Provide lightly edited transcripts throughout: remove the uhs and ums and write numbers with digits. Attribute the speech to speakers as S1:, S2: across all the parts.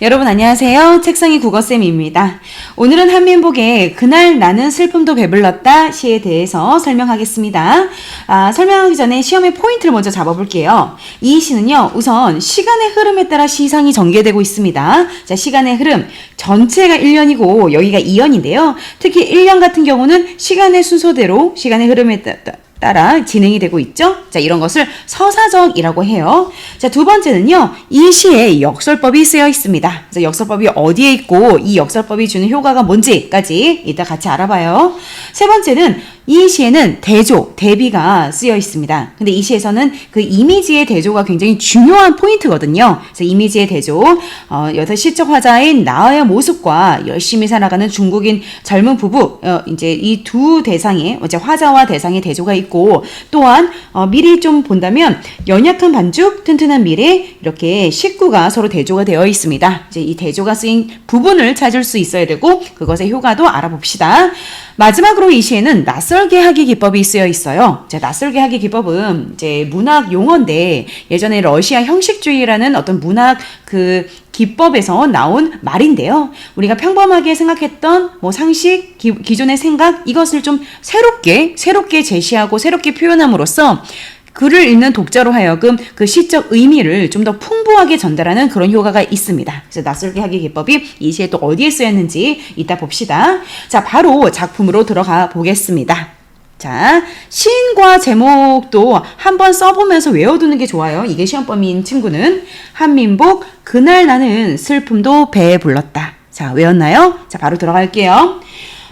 S1: 여러분 안녕하세요. 책상이 국어쌤입니다. 오늘은 한민복의 그날 나는 슬픔도 배불렀다 시에 대해서 설명하겠습니다. 설명하기 전에 시험의 포인트를 먼저 잡아볼게요. 이 시는요, 우선 시간의 흐름에 따라 시상이 전개되고 있습니다. 자, 시간의 흐름 전체가 1년이고 여기가 2년인데요. 특히 1년 같은 경우는 시간의 순서대로 시간의 흐름에 따라 진행이 되고 있죠. 자, 이런 것을 서사적이라고 해요. 자, 두 번째는요, 이 시에 역설법이 쓰여 있습니다. 그래서 역설법이 어디에 있고 이 역설법이 주는 효과가 뭔지까지 이따 같이 알아봐요. 세 번째는 이 시에는 대조, 대비가 쓰여 있습니다. 근데 이 시에서는 그 이미지의 대조가 굉장히 중요한 포인트거든요. 그래서 이미지의 대조, 여섯 시적 화자인 나의 모습과 열심히 살아가는 중국인 젊은 부부, 이제 이 두 대상의, 이제 화자와 대상의 대조가 있고, 또한, 미리 좀 본다면, 연약한 반죽, 튼튼한 미래, 이렇게 식구가 서로 대조가 되어 있습니다. 이제 이 대조가 쓰인 부분을 찾을 수 있어야 되고, 그것의 효과도 알아봅시다. 마지막으로 이 시에는 낯설게 하기 기법이 쓰여 있어요. 자, 낯설게 하기 기법은 이제 문학 용어인데 예전에 러시아 형식주의라는 어떤 문학 그 기법에서 나온 말인데요. 우리가 평범하게 생각했던 뭐 상식, 기존의 생각 이것을 좀 새롭게 제시하고 새롭게 표현함으로써 글을 읽는 독자로 하여금 그 시적 의미를 좀 더 풍부하게 전달하는 그런 효과가 있습니다. 그래서 낯설게 하기 기법이 이 시에 또 어디에 쓰였는지 이따 봅시다. 자, 바로 작품으로 들어가 보겠습니다. 자, 시인과 제목도 한번 써보면서 외워두는 게 좋아요. 이게 시험범인 친구는 한민복 그날 나는 슬픔도 배에 불렀다. 자, 외웠나요? 자, 바로 들어갈게요.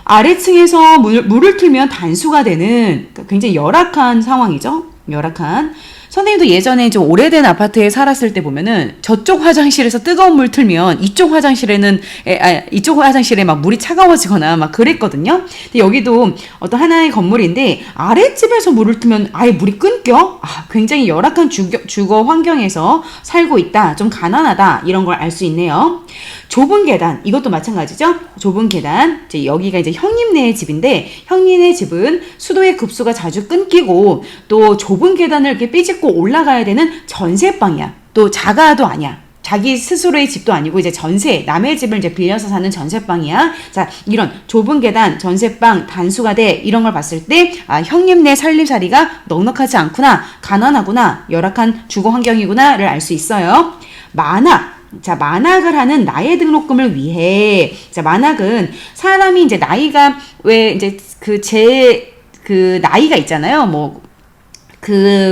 S1: 아래층에서 물을 틀면 단수가 되는 굉장히 열악한 상황이죠. 열악한. 선생님도 예전에 좀 오래된 아파트에 살았을 때 보면은 저쪽 화장실에서 뜨거운 물 틀면 이쪽 화장실에 막 물이 차가워지거나 막 그랬거든요. 근데 여기도 어떤 하나의 건물인데 아랫집에서 물을 틀면 아예 물이 끊겨? 굉장히 열악한 주거 환경에서 살고 있다. 좀 가난하다. 이런 걸 알 수 있네요. 좁은 계단, 이것도 마찬가지죠. 좁은 계단, 이제 여기가 이제 형님네의 집인데 형님네 집은 수도의 급수가 자주 끊기고 또 좁은 계단을 이렇게 삐짓고 올라가야 되는 전세방이야. 또 자가도 아니야. 자기 스스로의 집도 아니고 이제 전세, 남의 집을 이제 빌려서 사는 전세방이야. 자, 이런 좁은 계단, 전세방, 단수가 돼 이런 걸 봤을 때 형님네 살림살이가 넉넉하지 않구나, 가난하구나, 열악한 주거 환경이구나를 알 수 있어요. 만학. 자, 만학을 하는 나의 등록금을 위해. 자, 만학은 사람이 이제 나이가 왜 이제 그 나이가 있잖아요. 뭐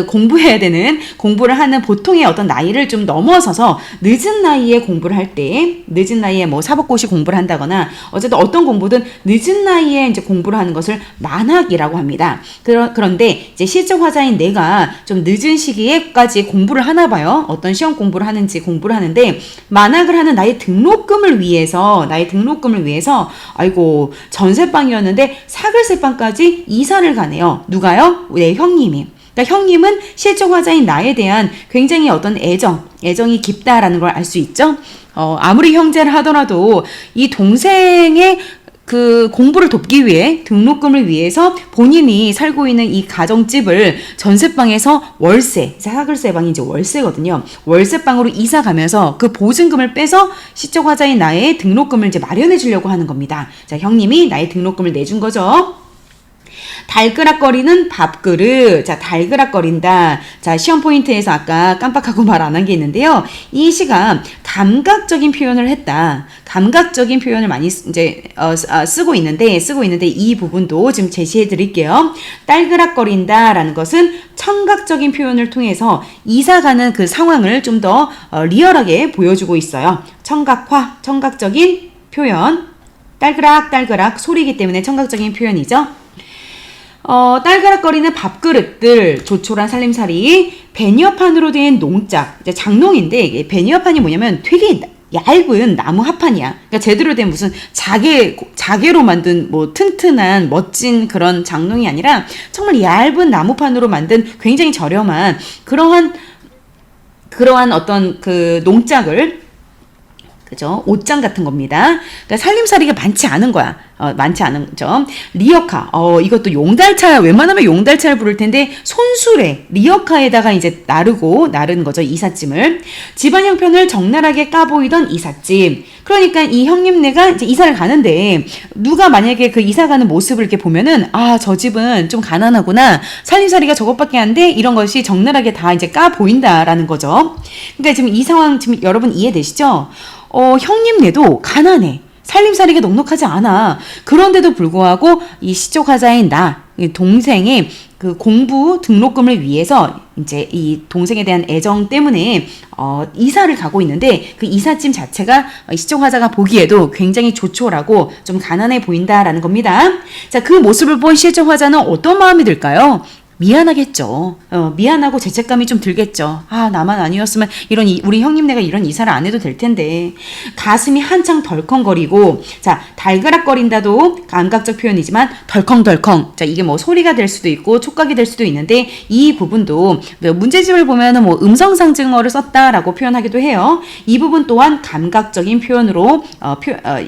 S1: 공부해야 되는 공부를 하는 보통의 어떤 나이를 좀 넘어서서 늦은 나이에 공부를 할 때, 늦은 나이에 뭐 사법고시 공부를 한다거나 어쨌든 어떤 공부든 늦은 나이에 이제 공부를 하는 것을 만학이라고 합니다. 그런데 이제 시적 화자인 내가 좀 늦은 시기에까지 공부를 하나 봐요. 어떤 시험 공부를 하는지 공부를 하는데 만학을 하는 나의 등록금을 위해서 아이고 전세방이었는데 사글세방까지 이사를 가네요. 누가요? 내 형님이. 그러니까 형님은 실적 화자인 나에 대한 굉장히 어떤 애정이 깊다라는 걸 알 수 있죠. 아무리 형제를 하더라도 이 동생의 그 공부를 돕기 위해 등록금을 위해서 본인이 살고 있는 이 가정집을 전세방에서 월세, 사글세방이 이제 월세거든요. 월세방으로 이사 가면서 그 보증금을 빼서 시적 화자인 나의 등록금을 이제 마련해 주려고 하는 겁니다. 자, 형님이 나의 등록금을 내준 거죠. 달그락거리는 밥그릇. 자, 달그락거린다. 자, 시험 포인트에서 아까 깜빡하고 말 안 한 게 있는데요. 이 시가 감각적인 표현을 했다. 감각적인 표현을 많이 이제 쓰고 있는데 이 부분도 지금 제시해 드릴게요. 딸그락거린다라는 것은 청각적인 표현을 통해서 이사가는 그 상황을 좀 더 리얼하게 보여주고 있어요. 청각화, 청각적인 표현. 딸그락 소리이기 때문에 청각적인 표현이죠. 딸그락거리는 밥그릇들, 조촐한 살림살이, 베니어판으로 된 농짝, 이제 장농인데, 베니어판이 뭐냐면 되게 얇은 나무 합판이야. 그러니까 제대로 된 무슨 자개로 만든 뭐 튼튼한 멋진 그런 장농이 아니라 정말 얇은 나무판으로 만든 굉장히 저렴한 그러한 어떤 그 농짝을 그죠? 옷장 같은 겁니다. 그러니까 살림살이가 많지 않은 거야. 많지 않은 점. 리어카. 이것도 용달차, 웬만하면 용달차를 부를 텐데, 손수레, 리어카에다가 이제 나른 거죠. 이삿짐을. 집안 형편을 적나라하게 까보이던 이삿짐. 그러니까 이 형님네가 이제 이사를 가는데, 누가 만약에 그 이사 가는 모습을 이렇게 보면은, 저 집은 좀 가난하구나. 살림살이가 저것밖에 안 돼? 이런 것이 적나라하게 다 이제 까보인다라는 거죠. 그러니까 지금 이 상황 지금 여러분 이해되시죠? 형님네도 가난해. 살림살이가 넉넉하지 않아. 그런데도 불구하고 이 시조카자인 이 동생의 그 공부 등록금을 위해서 이제 이 동생에 대한 애정 때문에 이사를 가고 있는데 그 이삿짐 자체가 시조카자가 보기에도 굉장히 조촐하고 좀 가난해 보인다라는 겁니다. 자, 그 모습을 본 시조카자는 어떤 마음이 들까요? 미안하겠죠. 미안하고 죄책감이 좀 들겠죠. 나만 아니었으면 우리 형님네가 이런 이사를 안 해도 될 텐데. 가슴이 한창 덜컹거리고, 자, 달그락거린다도 감각적 표현이지만, 덜컹덜컹. 자, 이게 뭐 소리가 될 수도 있고, 촉각이 될 수도 있는데, 이 부분도 문제집을 보면은 뭐 음성상징어를 썼다라고 표현하기도 해요. 이 부분 또한 감각적인 표현으로,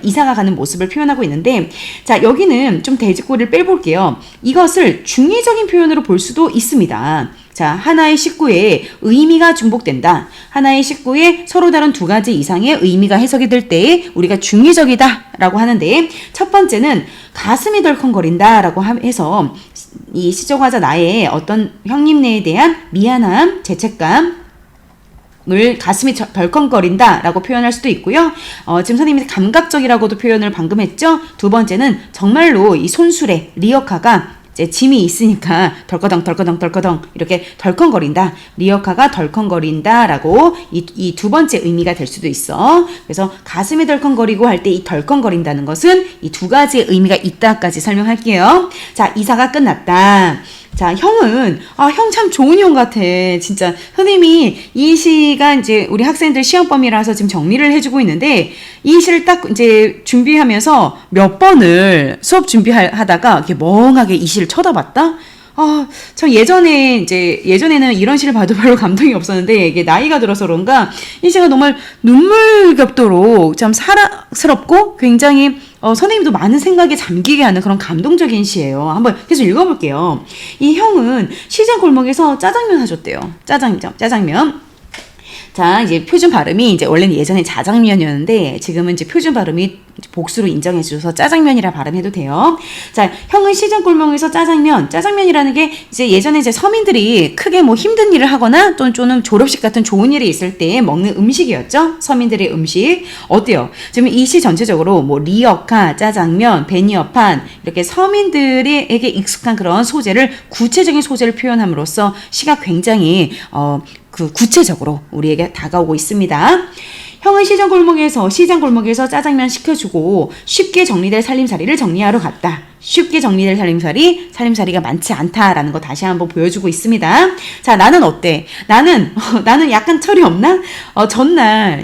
S1: 이사가 가는 모습을 표현하고 있는데, 자, 여기는 좀 돼지꼬리를 빼볼게요. 이것을 중의적인 표현으로 볼 수도 있습니다. 자, 하나의 식구에 의미가 중복된다. 하나의 식구에 서로 다른 두 가지 이상의 의미가 해석이 될 때 우리가 중의적이다라고 하는데, 첫 번째는 가슴이 덜컹거린다라고 해서 이 시조가자 나의 어떤 형님네에 대한 미안함, 죄책감, 을 가슴이 덜컹거린다라고 표현할 수도 있고요. 지금 선생님이 감각적이라고도 표현을 방금 했죠. 두 번째는 정말로 이 손수레, 리어카가 이제 짐이 있으니까 덜커덩 이렇게 덜컹거린다. 리어카가 덜컹거린다라고 이 두 번째 의미가 될 수도 있어. 그래서 가슴이 덜컹거리고 할 때 이 덜컹거린다는 것은 이 두 가지의 의미가 있다까지 설명할게요. 자, 이사가 끝났다. 자, 형은, 형 참 좋은 형 같아. 진짜. 선생님이 이 시가 이제 우리 학생들 시험범위라서 지금 정리를 해주고 있는데, 이 시를 딱 이제 준비하면서 몇 번을 수업 준비하다가 이렇게 멍하게 이 시를 쳐다봤다? 참 예전에는 이런 시를 봐도 별로 감동이 없었는데, 이게 나이가 들어서 그런가, 이 시가 정말 눈물겹도록 참 사랑스럽고 굉장히 선생님도 많은 생각에 잠기게 하는 그런 감동적인 시예요. 한번 계속 읽어볼게요. 이 형은 시장 골목에서 짜장면 사줬대요. 짜장면. 자, 이제 표준 발음이 이제 원래는 예전에 자장면이었는데 지금은 이제 표준 발음이 복수로 인정해줘서 짜장면이라 발음해도 돼요. 자, 형은 시장 골목에서 짜장면이라는 게 이제 예전에 이제 서민들이 크게 뭐 힘든 일을 하거나 또는 졸업식 같은 좋은 일이 있을 때 먹는 음식이었죠. 서민들의 음식. 어때요? 지금 이 시 전체적으로 뭐 리어카, 짜장면, 베니어판 이렇게 서민들에게 익숙한 그런 소재를 구체적인 소재를 표현함으로써 시가 굉장히 구체적으로 우리에게 다가오고 있습니다. 형은 시장 골목에서 짜장면 시켜주고 쉽게 정리될 살림살이를 정리하러 갔다. 쉽게 정리될 살림살이가 많지 않다라는 거 다시 한번 보여주고 있습니다. 자, 나는 어때? 나는 약간 철이 없나?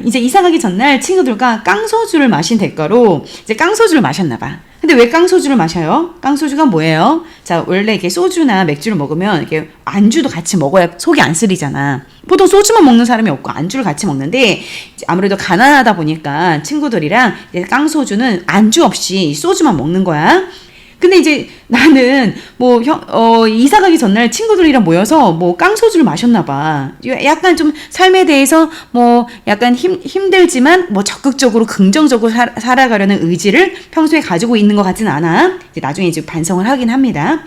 S1: 이제 이사 가기 전날 친구들과 깡소주를 마신 대가로 이제 깡소주를 마셨나봐. 근데 왜 깡소주를 마셔요? 깡소주가 뭐예요? 자, 원래 이렇게 소주나 맥주를 먹으면 이렇게 안주도 같이 먹어야 속이 안 쓰리잖아. 보통 소주만 먹는 사람이 없고 안주를 같이 먹는데 아무래도 가난하다 보니까 친구들이랑 깡소주는 안주 없이 소주만 먹는 거야. 근데 이제 나는 이사 가기 전날 친구들이랑 모여서 깡소주를 마셨나봐. 약간 좀 삶에 대해서 약간 힘들지만 적극적으로 긍정적으로 살아가려는 의지를 평소에 가지고 있는 것 같진 않아. 이제 나중에 이제 반성을 하긴 합니다.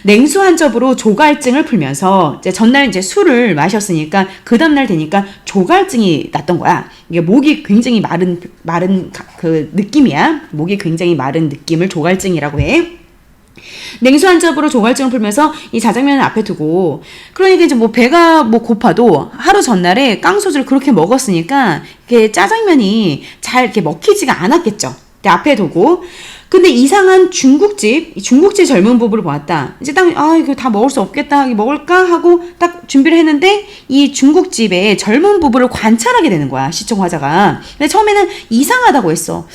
S1: 냉수 한 컵으로 조갈증을 풀면서 이제 전날 이제 술을 마셨으니까 그 다음날 되니까 조갈증이 났던 거야. 이게 목이 굉장히 마른 그 느낌이야. 목이 굉장히 마른 느낌을 조갈증이라고 해. 냉수 한 컵으로 조갈증을 풀면서 이 짜장면을 앞에 두고, 그러니까 이제 배가 고파도 하루 전날에 깡소주를 그렇게 먹었으니까 이렇게 짜장면이 잘 이렇게 먹히지가 않았겠죠. 앞에 두고 근데 이상한 중국집 젊은 부부를 보았다. 이제 딱, 이거 다 먹을 수 없겠다. 이거 먹을까? 하고 딱 준비를 했는데, 이 중국집의 젊은 부부를 관찰하게 되는 거야, 시청화자가. 근데 처음에는 이상하다고 했어.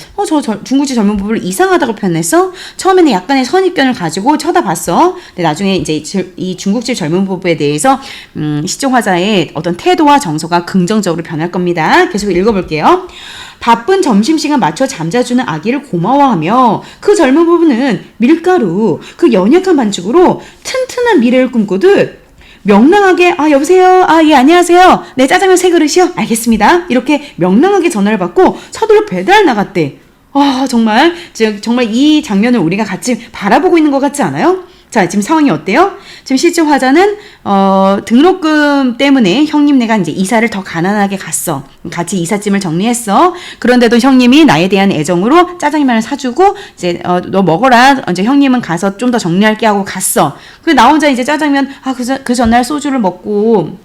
S1: 중국집 젊은 부부를 이상하다고 표현했어? 처음에는 약간의 선입견을 가지고 쳐다봤어. 근데 나중에 이제 이 중국집 젊은 부부에 대해서, 시청화자의 어떤 태도와 정서가 긍정적으로 변할 겁니다. 계속 읽어볼게요. 바쁜 점심시간 맞춰 잠자주는 아기를 고마워하며 그 젊은 부부는 밀가루, 그 연약한 반죽으로 튼튼한 미래를 꿈꾸듯 명랑하게 여보세요? 예, 안녕하세요. 네, 짜장면 3그릇이요? 알겠습니다. 이렇게 명랑하게 전화를 받고 서둘러 배달 나갔대. 정말 이 장면을 우리가 같이 바라보고 있는 것 같지 않아요? 자, 지금 상황이 어때요? 지금 실제 화자는 등록금 때문에 형님네가 이제 이사를 더 가난하게 갔어. 같이 이삿짐을 정리했어. 그런데도 형님이 나에 대한 애정으로 짜장면을 사주고 이제 너 먹어라. 이제 형님은 가서 좀 더 정리할게 하고 갔어. 그래 나 혼자 이제 짜장면 그 전날 소주를 먹고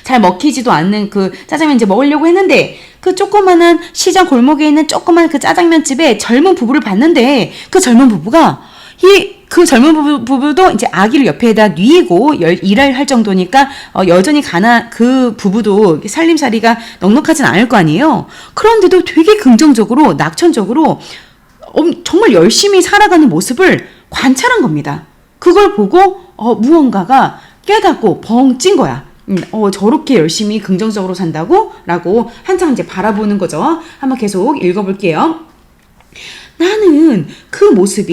S1: 잘 먹히지도 않는 그 짜장면 이제 먹으려고 했는데 그 조그마한 시장 골목에 있는 조그만 그 짜장면집에 젊은 부부를 봤는데 그 젊은 부부가 그 젊은 부부도 이제 아기를 옆에다 뉘고 일을 할 정도니까 여전히 그 부부도 살림살이가 넉넉하진 않을 거 아니에요. 그런데도 되게 긍정적으로 낙천적으로 정말 열심히 살아가는 모습을 관찰한 겁니다. 그걸 보고 무언가가 깨닫고 벙 찐 거야. 저렇게 열심히 긍정적으로 산다고? 라고 한창 이제 바라보는 거죠. 한번 계속 읽어볼게요. 나는 그 모습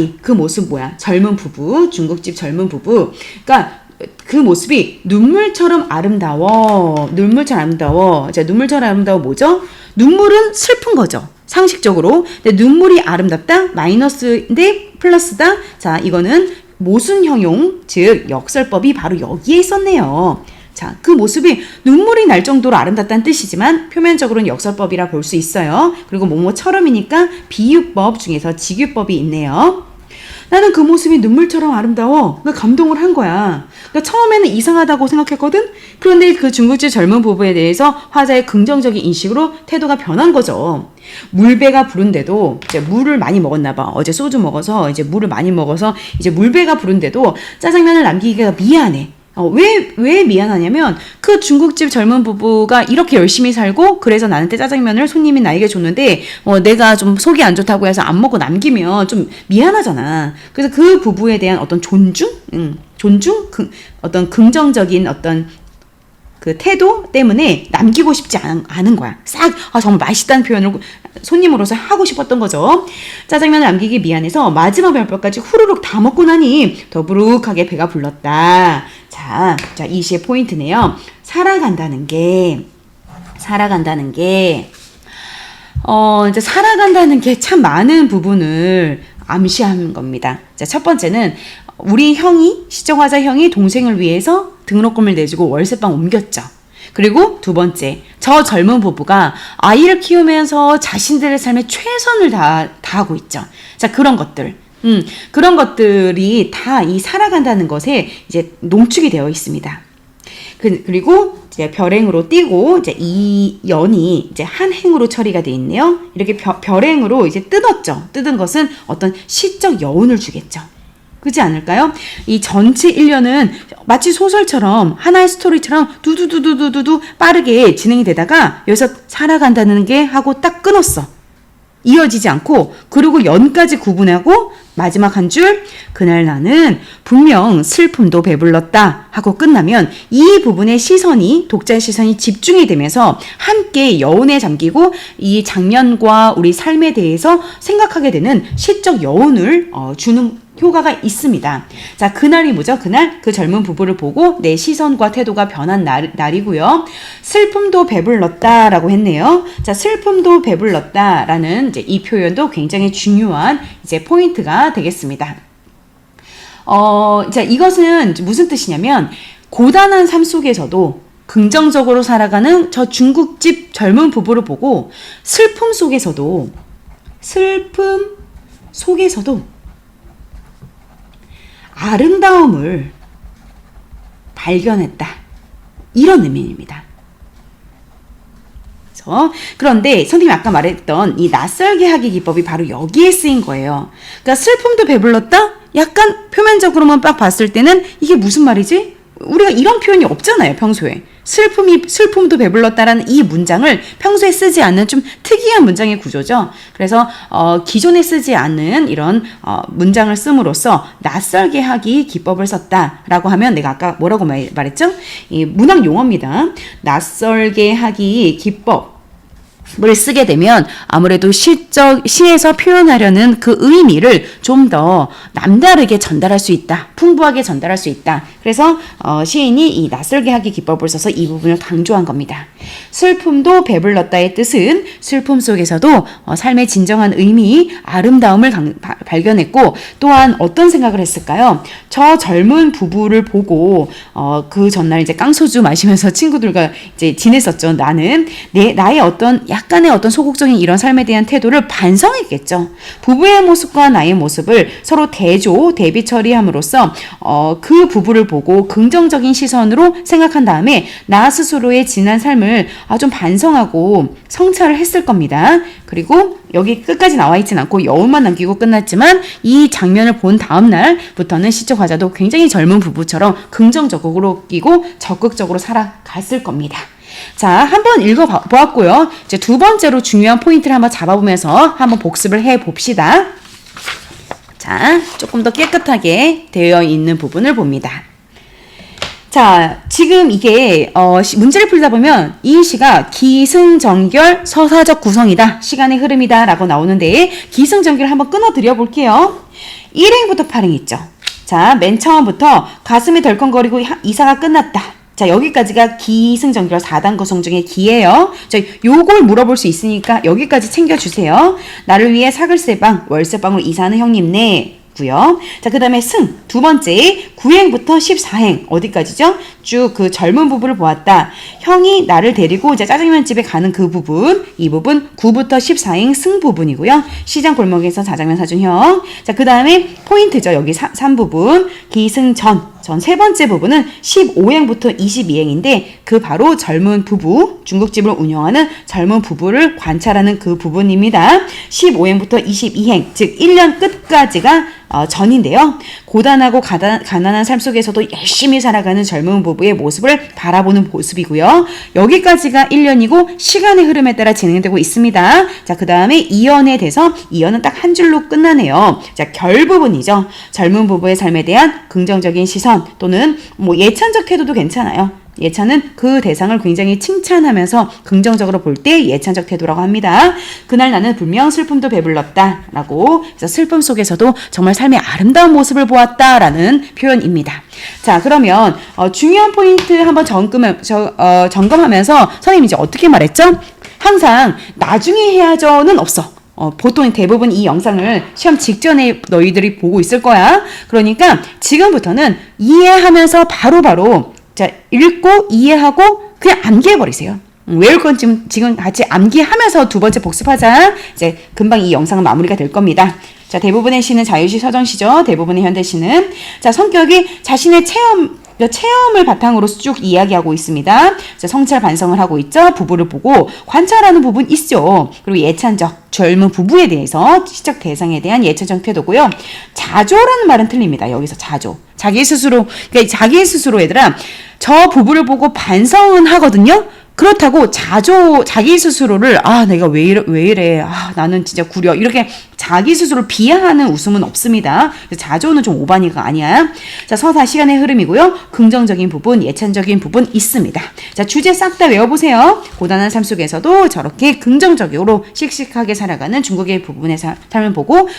S1: 뭐야? 젊은 부부, 중국집 젊은 부부. 그러니까 그 모습이 눈물처럼 아름다워. 자, 눈물처럼 아름다워 뭐죠? 눈물은 슬픈 거죠. 상식적으로. 근데 눈물이 아름답다? 마이너스인데 플러스다? 자, 이거는 모순형용, 즉 역설법이 바로 여기에 있었네요. 자, 그 모습이 눈물이 날 정도로 아름답다는 뜻이지만 표면적으로는 역설법이라 볼 수 있어요. 그리고 뭐뭐처럼이니까 비유법 중에서 직유법이 있네요. 나는 그 모습이 눈물처럼 아름다워. 그러니까 감동을 한 거야. 그러니까 처음에는 이상하다고 생각했거든? 그런데 그 중국집 젊은 부부에 대해서 화자의 긍정적인 인식으로 태도가 변한 거죠. 물배가 부른데도 이제 물을 많이 먹었나 봐. 어제 소주 먹어서 이제 물을 많이 먹어서 이제 물배가 부른데도 짜장면을 남기기가 미안해. 왜 미안하냐면 그 중국집 젊은 부부가 이렇게 열심히 살고 그래서 나한테 짜장면을 손님이 나에게 줬는데 내가 좀 속이 안 좋다고 해서 안 먹고 남기면 좀 미안하잖아. 그래서 그 부부에 대한 어떤 존중? 어떤 긍정적인 어떤 그 태도 때문에 남기고 싶지 않은 거야. 정말 맛있다는 표현을 손님으로서 하고 싶었던 거죠. 짜장면을 남기기 미안해서 마지막 별뼈까지 후루룩 다 먹고 나니 더부룩하게 배가 불렀다. 자, 이 시의 포인트네요. 살아간다는 게 이제 살아간다는 게 참 많은 부분을 암시하는 겁니다. 자, 첫 번째는 우리 시청화자 형이 동생을 위해서 등록금을 내주고 월세방 옮겼죠. 그리고 두 번째, 저 젊은 부부가 아이를 키우면서 자신들의 삶에 최선을 다하고 있죠. 자, 그런 것들이 다 이 살아간다는 것에 이제 농축이 되어 있습니다. 그리고 이제 별행으로 띄고 이제 이 연이 이제 한 행으로 처리가 돼 있네요. 이렇게 별행으로 이제 뜯은 것은 어떤 시적 여운을 주겠죠. 그렇지 않을까요? 이 전체 일련은 마치 소설처럼 하나의 스토리처럼 두두두두두두 빠르게 진행이 되다가 여기서 살아간다는 게 하고 딱 끊었어. 이어지지 않고 그리고 연까지 구분하고 마지막 한 줄 그날 나는 분명 슬픔도 배불렀다 하고 끝나면 이 부분의 독자의 시선이 집중이 되면서 함께 여운에 잠기고 이 장면과 우리 삶에 대해서 생각하게 되는 시적 여운을 주는 효과가 있습니다. 자, 그날이 뭐죠? 그날 그 젊은 부부를 보고 내 시선과 태도가 변한 날이고요. 슬픔도 배불렀다라고 했네요. 자, 슬픔도 배불렀다라는 이제 이 표현도 굉장히 중요한 이제 포인트가 되겠습니다. 자, 이것은 무슨 뜻이냐면 고단한 삶 속에서도 긍정적으로 살아가는 저 중국집 젊은 부부를 보고 슬픔 속에서도 아름다움을 발견했다. 이런 의미입니다. 그래서 그런데 선생님이 아까 말했던 이 낯설게 하기 기법이 바로 여기에 쓰인 거예요. 그러니까 슬픔도 배불렀다? 약간 표면적으로만 딱 봤을 때는 이게 무슨 말이지? 우리가 이런 표현이 없잖아요, 평소에. 슬픔도 배불렀다라는 이 문장을 평소에 쓰지 않는 좀 특이한 문장의 구조죠. 그래서 기존에 쓰지 않는 이런 문장을 씀으로써 낯설게 하기 기법을 썼다라고 하면 내가 아까 뭐라고 말했죠? 이 문학 용어입니다. 낯설게 하기 기법. 을 쓰게 되면 아무래도 시에서 표현하려는 그 의미를 좀 더 남다르게 전달할 수 있다. 풍부하게 전달할 수 있다. 그래서 시인이 이 낯설게 하기 기법을 써서 이 부분을 강조한 겁니다. 슬픔도 배불렀다의 뜻은 슬픔 속에서도 삶의 진정한 의미, 아름다움을 발견했고 또한 어떤 생각을 했을까요? 저 젊은 부부를 보고 그 전날 이제 깡소주 마시면서 친구들과 이제 지냈었죠. 나의 어떤 약간의 어떤 소극적인 이런 삶에 대한 태도를 반성했겠죠. 부부의 모습과 나의 모습을 서로 대비 처리함으로써 그 부부를 보고 긍정적인 시선으로 생각한 다음에 나 스스로의 지난 삶을 좀 반성하고 성찰을 했을 겁니다. 그리고 여기 끝까지 나와 있진 않고 여운만 남기고 끝났지만 이 장면을 본 다음 날부터는 시적 화자도 굉장히 젊은 부부처럼 긍정적으로 끼고 적극적으로 살아갔을 겁니다. 자, 한번 읽어보았고요. 이제 두 번째로 중요한 포인트를 한번 잡아보면서 한번 복습을 해봅시다. 자, 조금 더 깨끗하게 되어 있는 부분을 봅니다. 자, 지금 이게 문제를 풀다 보면 이 시가 기승전결 서사적 구성이다. 시간의 흐름이다. 라고 나오는데 기승전결 한번 끊어드려 볼게요. 1행부터 8행 있죠. 자, 맨 처음부터 가슴이 덜컹거리고 이사가 끝났다. 자, 여기까지가 기승전결 4단 구성 중에 기예요. 요걸 물어볼 수 있으니까 여기까지 챙겨주세요. 나를 위해 사글세방, 월세방으로 이사하는 형님네. 고요. 자, 그 다음에 승, 두 번째 9행부터 14행 어디까지죠? 쭉 그 젊은 부부를 보았다. 형이 나를 데리고 이제 짜장면 집에 가는 그 부분, 이 부분 9부터 14행 승 부분이고요. 시장 골목에서 짜장면 사준 형. 자, 그 다음에 포인트죠. 여기 3부분 기승전. 전 세 번째 부분은 15행부터 22행인데 그 바로 젊은 부부, 중국집을 운영하는 젊은 부부를 관찰하는 그 부분입니다. 15행부터 22행, 즉 1년 끝까지가 전인데요. 고단하고 가난한 삶 속에서도 열심히 살아가는 젊은 부부의 모습을 바라보는 모습이고요. 여기까지가 1년이고 시간의 흐름에 따라 진행되고 있습니다. 자, 그 다음에 2연에 대해서 2연은 딱 한 줄로 끝나네요. 자, 결 부분이죠. 젊은 부부의 삶에 대한 긍정적인 시선 또는 뭐 예찬적 태도도 괜찮아요. 예찬은 그 대상을 굉장히 칭찬하면서 긍정적으로 볼 때 예찬적 태도라고 합니다. 그날 나는 분명 슬픔도 배불렀다 라고, 그래서 슬픔 속에서도 정말 삶의 아름다운 모습을 보았다라는 표현입니다. 자, 그러면 중요한 포인트 한번 점검하면서 선생님이 이제 어떻게 말했죠? 항상 나중에 해야죠는 없어. 보통 대부분 이 영상을 시험 직전에 너희들이 보고 있을 거야. 그러니까 지금부터는 이해하면서 바로바로 자, 읽고 이해하고 그냥 암기해버리세요. 외울 건 지금 같이 암기하면서 두 번째 복습하자. 이제 금방 이 영상은 마무리가 될 겁니다. 자, 대부분의 시는 자유시 서정시죠. 대부분의 현대시는. 자, 성격이 자신의 체험을 바탕으로 쭉 이야기하고 있습니다. 자, 성찰 반성을 하고 있죠. 부부를 보고 관찰하는 부분 있죠. 그리고 예찬적 젊은 부부에 대해서 시적 대상에 대한 예찬적 태도고요. 자조라는 말은 틀립니다. 여기서 자조. 자기 스스로 얘들아, 저 부부를 보고 반성은 하거든요. 그렇다고 자기 스스로를 내가 왜 이래 나는 진짜 구려 이렇게 자기 스스로 비하하는 웃음은 없습니다. 자조는 좀 오바니까 아니야. 자, 서사 시간의 흐름이고요. 긍정적인 부분, 예찬적인 부분 있습니다. 자, 주제 싹 다 외워보세요. 고단한 삶 속에서도 저렇게 긍정적으로 씩씩하게 살아가는 중국의 부분의 삶을 보고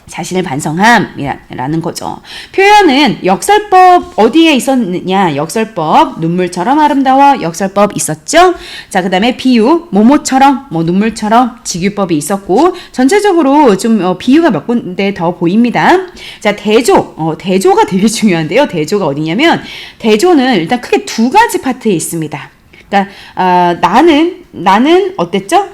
S1: 자신을 반성함이라는 거죠. 표현은 역설법 어디에 있었느냐? 역설법 눈물처럼 아름다워 역설법 있었죠. 자, 그 다음에 비유 모모처럼 눈물처럼 직유법이 있었고 전체적으로 좀 비유가 몇 군데 더 보입니다. 자, 대조가 되게 중요한데요. 대조가 어디냐면 대조는 일단 크게 두 가지 파트에 있습니다. 그러니까 나는 어땠죠?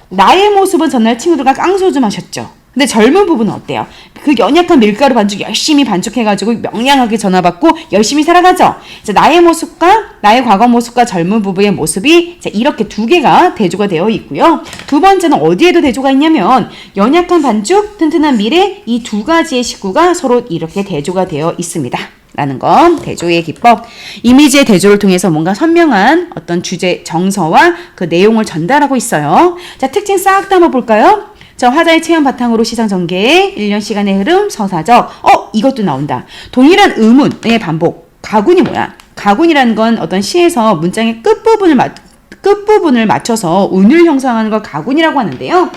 S1: 나의 모습은 전날 친구들과 깡소주 마셨죠. 근데 젊은 부부는 어때요? 그 연약한 밀가루 반죽 열심히 반죽해가지고 명량하게 전화받고 열심히 살아가죠. 자, 나의 모습과 나의 과거 모습과 젊은 부부의 모습이 자, 이렇게 두 개가 대조가 되어 있고요. 두 번째는 어디에도 대조가 있냐면 연약한 반죽, 튼튼한 미래 이 두 가지의 식구가 서로 이렇게 대조가 되어 있습니다. 라는 건 대조의 기법. 이미지의 대조를 통해서 뭔가 선명한 어떤 주제 정서와 그 내용을 전달하고 있어요. 자, 특징 싹 다 한번 볼까요? 자, 화자의 체험 바탕으로 시상 전개, 1년 시간의 흐름, 서사적. 이것도 나온다. 동일한 의문의 반복. 가군이 뭐야? 가군이라는 건 어떤 시에서 문장의 끝부분을 맞춰서 운을 형성하는 걸 가군이라고 하는데요.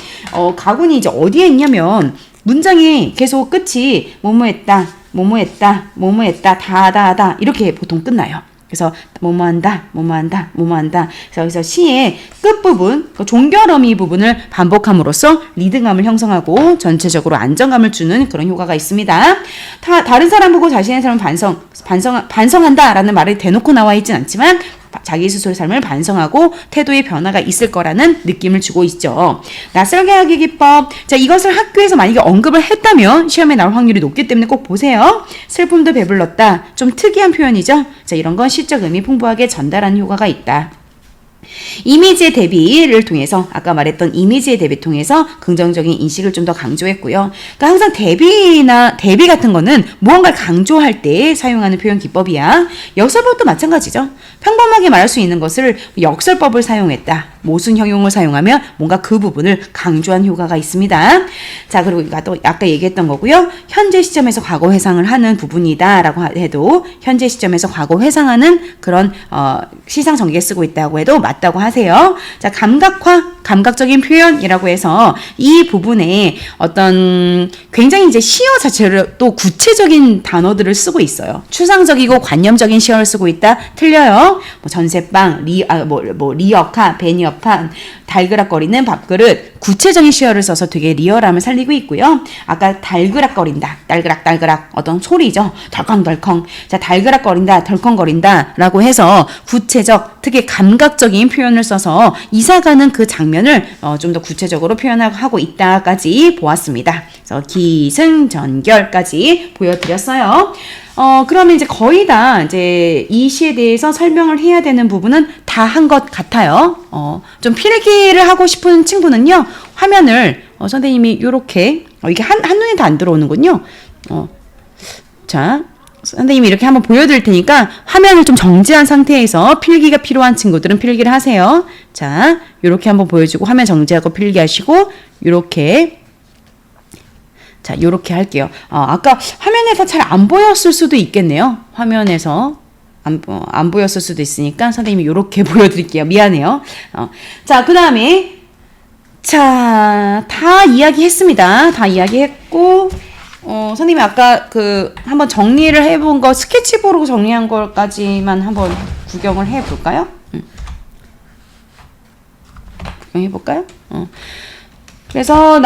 S1: 가군이 이제 어디에 있냐면 문장이 계속 끝이 뭐뭐했다, 뭐뭐했다, 뭐뭐했다, 다다다 이렇게 보통 끝나요. 그래서 뭐뭐한다, 뭐뭐한다, 뭐뭐한다. 그래서 시의 끝부분, 그 종결어미 부분을 반복함으로써 리듬감을 형성하고 전체적으로 안정감을 주는 그런 효과가 있습니다. 다른 사람 보고 자신의 삶을 반성한다라는 말이 대놓고 나와 있진 않지만 자기 스스로의 삶을 반성하고 태도의 변화가 있을 거라는 느낌을 주고 있죠. 낯설게 하기 기법. 자, 이것을 학교에서 만약에 언급을 했다면 시험에 나올 확률이 높기 때문에 꼭 보세요. 슬픔도 배불렀다. 좀 특이한 표현이죠. 자, 이런 건 시적 의미 풍부하게 전달하는 효과가 있다. 이미지의 대비를 통해서 아까 말했던 이미지의 대비 통해서 긍정적인 인식을 좀 더 강조했고요. 그러니까 항상 대비 같은 거는 무언가를 강조할 때 사용하는 표현 기법이야. 역설법도 마찬가지죠. 평범하게 말할 수 있는 것을 역설법을 사용했다. 모순 형용을 사용하면 뭔가 그 부분을 강조한 효과가 있습니다. 자, 그리고 또 아까 얘기했던 거고요. 현재 시점에서 과거 회상을 하는 부분이다라고 해도 현재 시점에서 과거 회상하는 그런 시상 전개 쓰고 있다고 해도 맞다고 하세요. 자, 감각적인 표현이라고 해서 이 부분에 어떤 굉장히 이제 시어 자체를 또 구체적인 단어들을 쓰고 있어요. 추상적이고 관념적인 시어를 쓰고 있다? 틀려요. 뭐 전세방, 리어카, 베니어판, 달그락거리는 밥그릇, 구체적인 시어를 써서 되게 리얼함을 살리고 있고요. 아까 달그락거린다, 딸그락 어떤 소리죠. 덜컹덜컹. 자, 달그락거린다, 덜컹거린다 라고 해서 구체적, 특히 감각적인 표현을 써서 이사가는 그 장면을 좀 더 구체적으로 표현하고 있다까지 보았습니다. 그래서 기승전결까지 보여드렸어요. 그러면 이제 거의 다 이제 이 시에 대해서 설명을 해야 되는 부분은 다 한 것 같아요. 좀 필기를 하고 싶은 친구는요, 화면을, 선생님이 이렇게, 이게 한눈에 다 안 들어오는군요. 자, 선생님이 이렇게 한번 보여드릴 테니까 화면을 좀 정지한 상태에서 필기가 필요한 친구들은 필기를 하세요. 자, 이렇게 한번 보여주고 화면 정지하고 필기하시고, 자, 요렇게 할게요. 아까 화면에서 잘 안 보였을 수도 있겠네요. 화면에서 안 보였을 수도 있으니까 선생님이 요렇게 보여드릴게요. 미안해요. 자, 그 다음에 자, 다 이야기했습니다. 다 이야기했고 선생님이 아까 한번 정리를 해본 거 스케치북으로 정리한 걸까지만 한번 구경을 해볼까요? 구경해볼까요? 그래서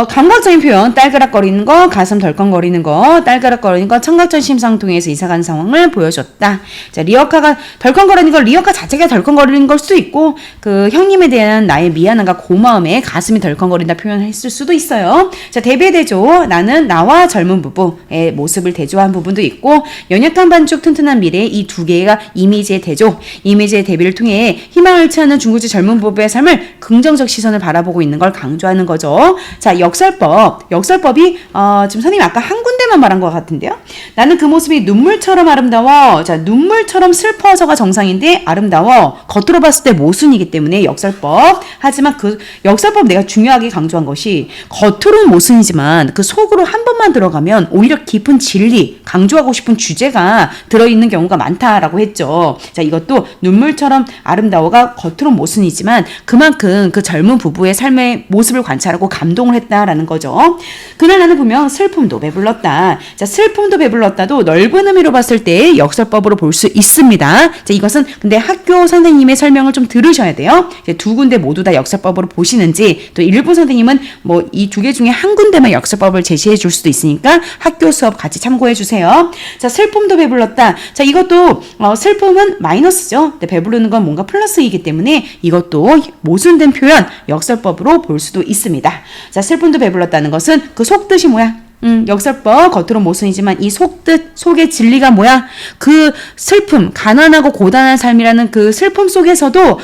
S1: 감각적인 표현, 딸그락거리는 거, 가슴 덜컹거리는 거, 딸그락거리는 거, 청각적 심상 통해서 이사간 상황을 보여줬다. 자, 리어카가 덜컹거리는 걸 리어카 자체가 덜컹거리는 걸 수도 있고, 그 형님에 대한 나의 미안함과 고마움에 가슴이 덜컹거린다 표현했을 수도 있어요. 자, 대비의 대조, 나는 나와 젊은 부부의 모습을 대조한 부분도 있고, 연약한 반죽, 튼튼한 미래 이 두 개가 이미지의 대조, 이미지의 대비를 통해 희망을 취하는 중국집 젊은 부부의 삶을 긍정적 시선을 바라보고 있는 걸 강조하는 거죠. 자, 역설법이 지금 선생님이 아까 한 군데만 말한 것 같은데요. 나는 그 모습이 눈물처럼 아름다워. 자, 눈물처럼 슬퍼서가 정상인데 아름다워. 겉으로 봤을 때 모순이기 때문에 역설법. 하지만 그 역설법 내가 중요하게 강조한 것이 겉으로는 모순이지만 그 속으로 한 번만 들어가면 오히려 깊은 진리, 강조하고 싶은 주제가 들어있는 경우가 많다라고 했죠. 자, 이것도 눈물처럼 아름다워가 겉으로는 모순이지만 그만큼 그 젊은 부부의 삶의 모습을 관찰하고 감동을 했다라는 거죠. 그날 나는 분명 슬픔도 배불렀다. 자, 슬픔도 배불렀다도 넓은 의미로 봤을 때 역설법으로 볼 수 있습니다. 자, 이것은 근데 학교 선생님의 설명을 좀 들으셔야 돼요. 두 군데 모두 다 역설법으로 보시는지, 또 일부 선생님은 뭐 이 두 개 중에 한 군데만 역설법을 제시해 줄 수도 있으니까 학교 수업 같이 참고해 주세요. 자, 슬픔도 배불렀다. 자, 이것도 슬픔은 마이너스죠. 배부르는 건 뭔가 플러스이기 때문에 이것도 모순된 표현 역설법으로 볼 수도 있습니다. 있습니다. 자, 슬픔도 배불렀다는 것은 그 속뜻이 뭐야? 역설법 겉으로 모순이지만 이 속뜻, 속의 진리가 뭐야? 그 슬픔, 가난하고 고단한 삶이라는 그 슬픔 속에서도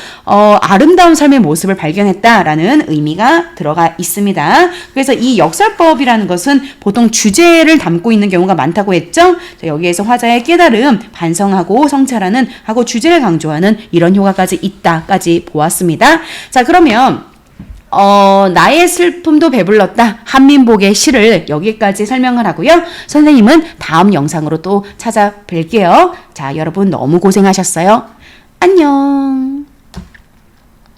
S1: 아름다운 삶의 모습을 발견했다라는 의미가 들어가 있습니다. 그래서 이 역설법이라는 것은 보통 주제를 담고 있는 경우가 많다고 했죠? 자, 여기에서 화자의 깨달음, 반성하고 성찰하는 하고 주제를 강조하는 이런 효과까지 있다까지 보았습니다. 자, 그러면 나의 슬픔도 배불렀다. 한민복의 시를 여기까지 설명을 하고요. 선생님은 다음 영상으로 또 찾아뵐게요. 자, 여러분 너무 고생하셨어요. 안녕.